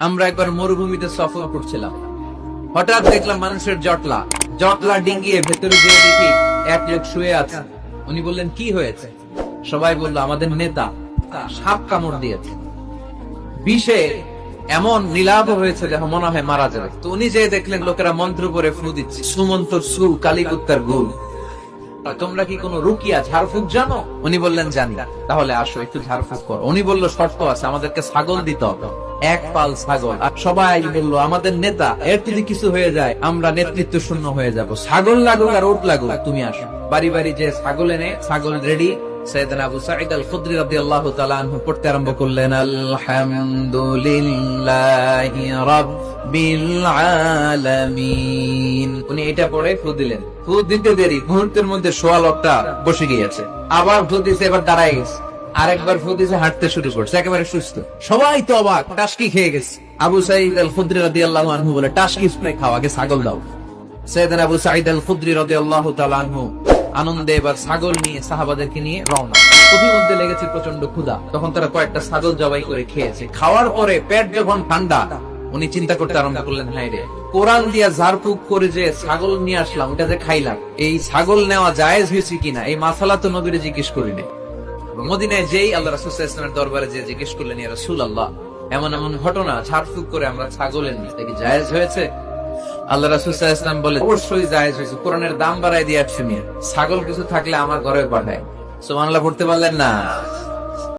আমরা একবার মরুভূমিতে সফর করছিলাম, হঠাৎ দেখলাম মানুষের জটলা জটলা ডিঙ্গিয়ে ভেতরে যেয়ে দেখি এক লোক শুয়ে আছে। উনি বললেন, কি হয়েছে? সবাই বলল, আমাদের নেতা সাপ কামড় দিয়েছে, বিষে এমন নীলাভ হয়েছে যে মনে হয় মারা যাবে। তো উনি যে দেখলেন লোকেরা মন্ত্র করে ফু দিচ্ছে, সুমন্ত সু কালীপুত্তার গুল। তোমরা কি কোন রুকিয়া ঝাড়ফুঁক জানো? উনি বললেন, জানি। তাহলে আসো একটু ঝাড়ফুঁক করো। উনি বলল, শর্ত আছে, আমাদেরকে ছাগল দিতে হবে, এক পাল ছাগল। আর সবাই বলল, আমাদের নেতা, এর যদি কিছু হয়ে যায় আমরা নেতৃত্ব শূন্য হয়ে যাব, ছাগল লাগুক আর ওট লাগুক, তুমি আসো। বাড়ি বাড়ি যে ছাগল এনে, ছাগল রেডি। সাইয়েদনা আবু সাঈদ আল খুদরি রাদিয়াল্লাহু তাআলা আনহু পড়তে আরম্ভ করলেন, আলহামদুলিল্লাহি রাব্বিল আলামিন। উনি এটা পড়ে ফু দিলেন। ফু দিতে দেরি, মুহূর্তের মধ্যে সোয়া লোকটা বসে গিয়েছে। আবার ফু দিতে, এবার দাঁড়ায় গেছে। আরেকবার ফু দিতে, হাঁটতে শুরু করছে, একেবারে সুস্থ। সবাই তো অবাক, টাসকি খেয়ে গেছে। আবু সাঈদ আল খুদরি রাদিয়াল্লাহু আনহু বলে, টাসকি স্প্রে খাও, আগে ছাগল দাও। সাইয়েদনা আবু সাঈদ আল খুদরি রাদিয়াল্লাহু তাআলা আনহু আনন্দে এবার ছাগল নিয়ে সাহাবাদেরকে নিয়ে রওনা। মধ্যে লেগেছে প্রচন্ড ক্ষুধা, তখন তারা কয়েকটা ছাগল জবাই করে খেয়েছে। খাওয়ার পরে পেট যখন ঠান্ডা, উনি চিন্তা করতে আরম্ভ করলেন, হায় রে, কোরআন দিয়া ঝাড়ফুঁক করে যে ছাগল নিয়ে আসলাম, ওটা যে খাইলাম, এই ছাগল নেওয়া জায়েজ হয়েছে কিনা, এই মাসালা তো নবীরে জিজ্ঞেস করিনি। মদিনায় যেই আল্লাহ রাসূল সাল্লাল্লাহু আলাইহি ওয়াসাল্লামের দরবারে যে জিজ্ঞেস করলেন, ইয়া রাসূলুল্লাহ, এমন এমন ঘটনা, ঝাড়ফুঁক করে আমরা ছাগলের নিই, এটা কি জায়েজ হয়েছে? আল্লাহ রাসূল সাল্লাল্লাহু আলাইহি ওয়াসাল্লাম বলে, অবশ্যই জায়েজ হয়েছে, কোরআনের দাম বাড়ায় দিয়ে আসছি, ছাগল কিছু থাকলে আমার ঘরে পাঠায়। সুবহানাল্লাহ পড়তে পারলেন না?